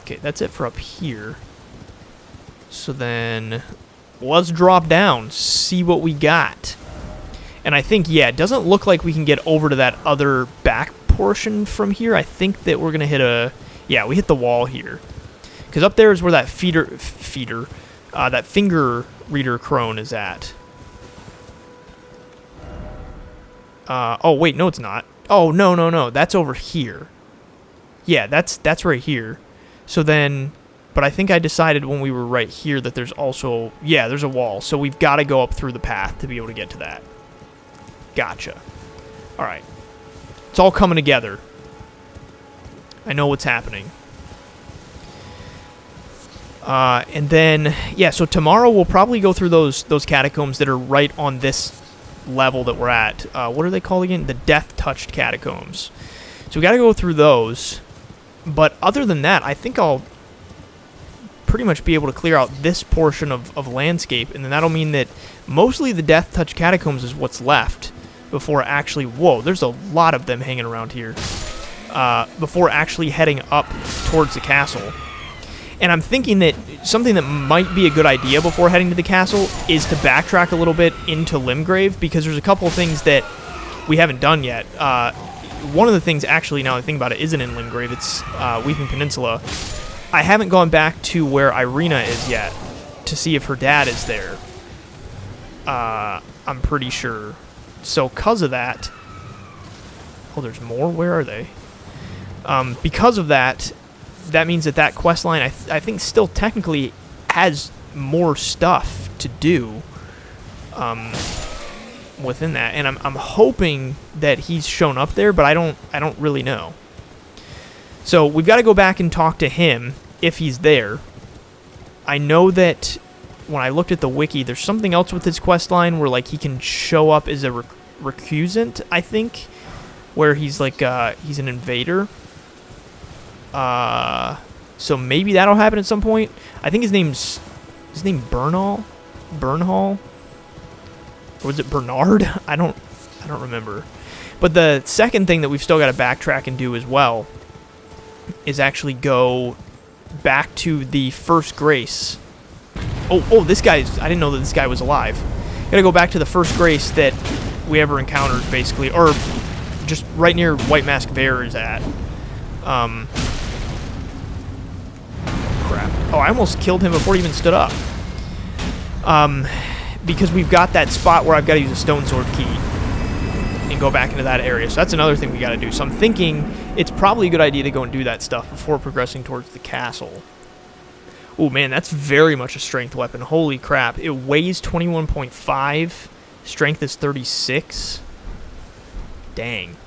Okay, that's it for up here. So then, let's drop down, see what we got. And I think, yeah, it doesn't look like we can get over to that other back portion from here. I think that we're going to hit yeah, we hit the wall here. Because up there is where that that finger reader crone is at. Oh, wait, no, it's not. Oh, no, that's over here. Yeah, that's right here. So then, But I think I decided when we were right here that there's also... Yeah, there's a wall. So we've got to go up through the path to be able to get to that. Gotcha. Alright. It's all coming together. I know what's happening. And then... Yeah, so tomorrow we'll probably go through those catacombs that are right on this level that we're at. What are they called again? The Deathtouched Catacombs. So we got to go through those. But other than that, I think I'll pretty much be able to clear out this portion of landscape, and then that'll mean that mostly the Deathtouched Catacombs is what's left before actually... Whoa, there's a lot of them hanging around here. Before actually heading up towards the castle. And I'm thinking that something that might be a good idea before heading to the castle is to backtrack a little bit into Limgrave, because there's a couple of things that we haven't done yet. One of the things, actually, now that I think about it, isn't in Limgrave. It's Weeping Peninsula. I haven't gone back to where Irina is yet to see if her dad is there. I'm pretty sure. So, because of that... Oh, there's more? Where are they? Because of that, that means that quest line, I think, still technically has more stuff to do within that. And I'm hoping that he's shown up there, but I don't really know. So we've got to go back and talk to him if he's there. I know that when I looked at the wiki, there's something else with his quest line where like he can show up as a recusant, I think, where he's like he's an invader. So maybe that'll happen at some point. I think his name Bernhal, or was it Bernard? I don't remember. But the second thing that we've still got to backtrack and do as well is actually go back to the First Grace. Oh, this guy's... I didn't know that this guy was alive. Gotta go back to the First Grace that we ever encountered, basically. Or just right near White Mask Bear is at. Crap. Oh, I almost killed him before he even stood up. Because we've got that spot where I've got to use a Stone Sword key and go back into that area. So that's another thing we got to do. So I'm thinking it's probably a good idea to go and do that stuff before progressing towards the castle. Oh man, that's very much a strength weapon. Holy crap. It weighs 21.5. Strength is 36. Dang.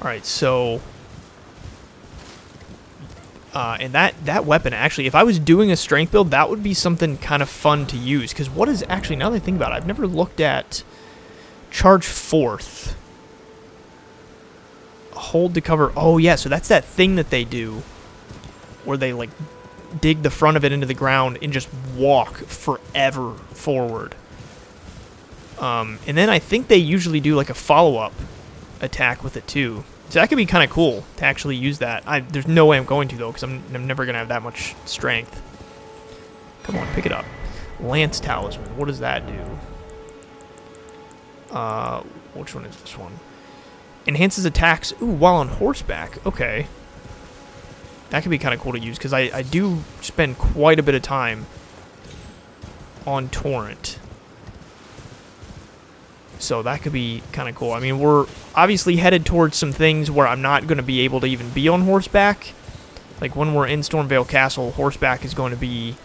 Alright, so... and that weapon, actually, if I was doing a strength build, that would be something kind of fun to use. Because what is... Actually, now that I think about it, I've never looked at... Charge Forth. Hold to cover... Oh, yeah, so that's that thing that they do. Where they, like, dig the front of it into the ground and just walk forever forward. And then I think they usually do, like, a follow-up attack with it, too. So that could be kind of cool to actually use that. There's no way I'm going to, though, because I'm never going to have that much strength. Come on, pick it up. Lance Talisman. What does that do? Which one is this one? Enhances attacks, while on horseback. Okay. That could be kind of cool to use, because I do spend quite a bit of time on Torrent. So that could be kind of cool. I mean, we're obviously headed towards some things where I'm not going to be able to even be on horseback. Like, when we're in Stormvale Castle, horseback is going to be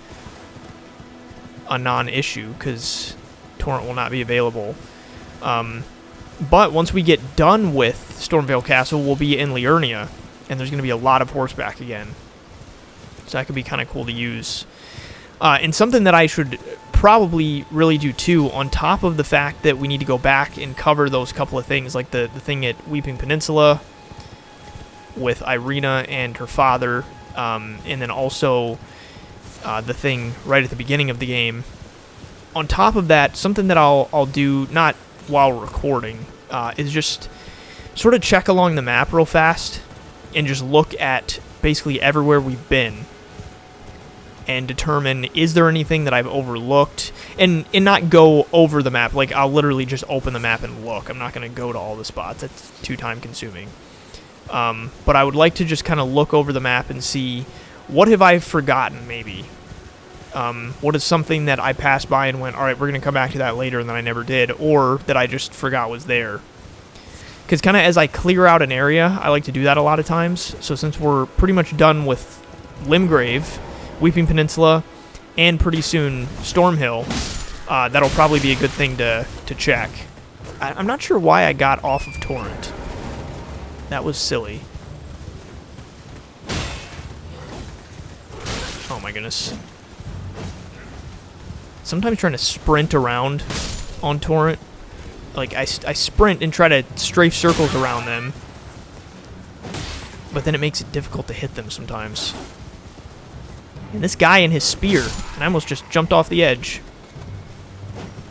a non-issue, because Torrent will not be available. But once we get done with Stormvale Castle, we'll be in Liurnia, and there's going to be a lot of horseback again. So that could be kind of cool to use. And something that I should probably really do too, on top of the fact that we need to go back and cover those couple of things, like the thing at Weeping Peninsula with Irina and her father, and then also the thing right at the beginning of the game. On top of that, something that I'll do, not while recording, is just sort of check along the map real fast and just look at basically everywhere we've been and determine, is there anything that I've overlooked, and not go over the map. Like, I'll literally just open the map and look. I'm not going to go to all the spots. That's too time consuming. But I would like to just kind of look over the map and see, what have I forgotten, maybe? What is something that I passed by and went, alright, we're going to come back to that later, and then I never did, or that I just forgot was there. Because kind of as I clear out an area, I like to do that a lot of times. So since we're pretty much done with Limgrave, Weeping Peninsula, and pretty soon Stormhill. That'll probably be a good thing to check. I'm not sure why I got off of Torrent. That was silly. Oh my goodness. Sometimes trying to sprint around on Torrent, like I sprint and try to strafe circles around them, but then it makes it difficult to hit them sometimes. And this guy and his spear, and I almost just jumped off the edge.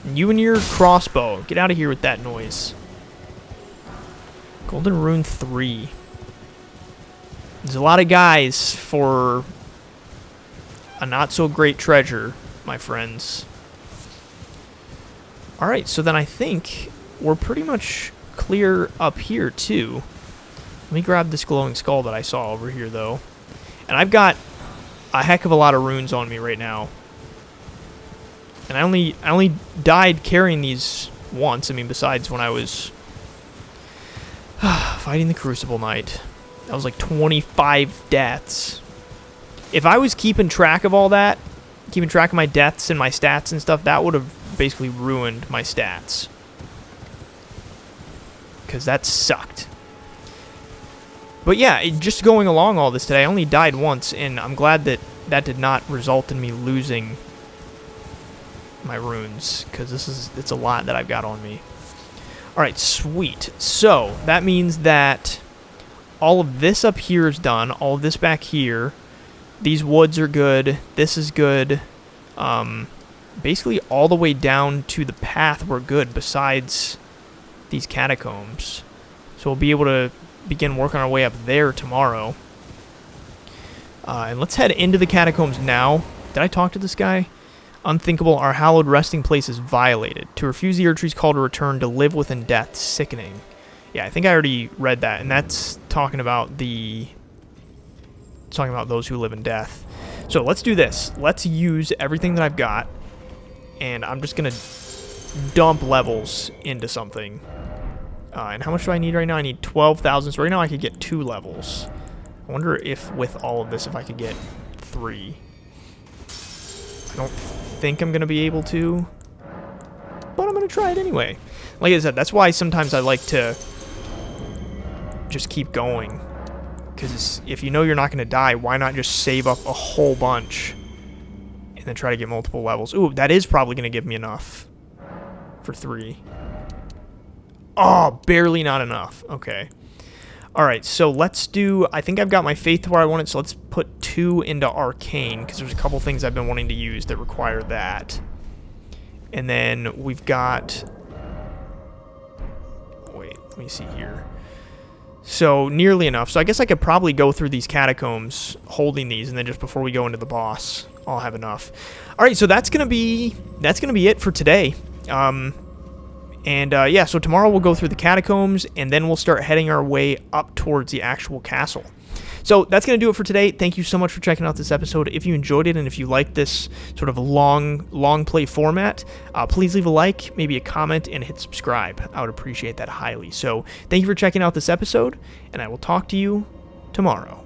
And you and your crossbow, get out of here with that noise. Golden Rune 3. There's a lot of guys for a not so great treasure, my friends. Alright, so then I think we're pretty much clear up here too. Let me grab this glowing skull that I saw over here though. And I've got a heck of a lot of runes on me right now. And I only died carrying these once. I mean, besides when I was fighting the Crucible Knight. That was like 25 deaths. If I was keeping track of all that, keeping track of my deaths and my stats and stuff, that would have basically ruined my stats. Because that sucked. But yeah, just going along all this today, I only died once, and I'm glad that that did not result in me losing my runes, because it's a lot that I've got on me. Alright, sweet. So, that means that all of this up here is done, all of this back here. These woods are good, this is good. Basically all the way down to the path we're good, besides these catacombs. So we'll be able to begin working our way up there tomorrow. And let's head into the catacombs now. Did I talk to this guy? Unthinkable, our hallowed resting place is violated. To refuse the Erdtree's call to return, to live within death, sickening. Yeah, I think I already read that, and that's talking about those who live in death. So let's do this. Let's use everything that I've got, and I'm just gonna dump levels into something. And how much do I need right now? I need 12,000. So right now I could get 2 levels. I wonder if with all of this, if I could get 3. I don't think I'm going to be able to, but I'm going to try it anyway. Like I said, that's why sometimes I like to just keep going. Because if you know you're not going to die, why not just save up a whole bunch and then try to get multiple levels? Ooh, that is probably going to give me enough for 3. Oh, barely not enough. Okay. Alright, so let's do... I think I've got my faith where I want it, so let's put 2 into Arcane, because there's a couple things I've been wanting to use that require that. And then we've got... Wait, let me see here. So, nearly enough. So I guess I could probably go through these catacombs holding these, and then just before we go into the boss, I'll have enough. Alright, so that's gonna be it for today. Yeah, so tomorrow we'll go through the catacombs, and then we'll start heading our way up towards the actual castle. So that's going to do it for today. Thank you so much for checking out this episode. If you enjoyed it, and if you like this sort of long play format, please leave a like, maybe a comment, and hit subscribe. I would appreciate that highly. So thank you for checking out this episode, and I will talk to you tomorrow.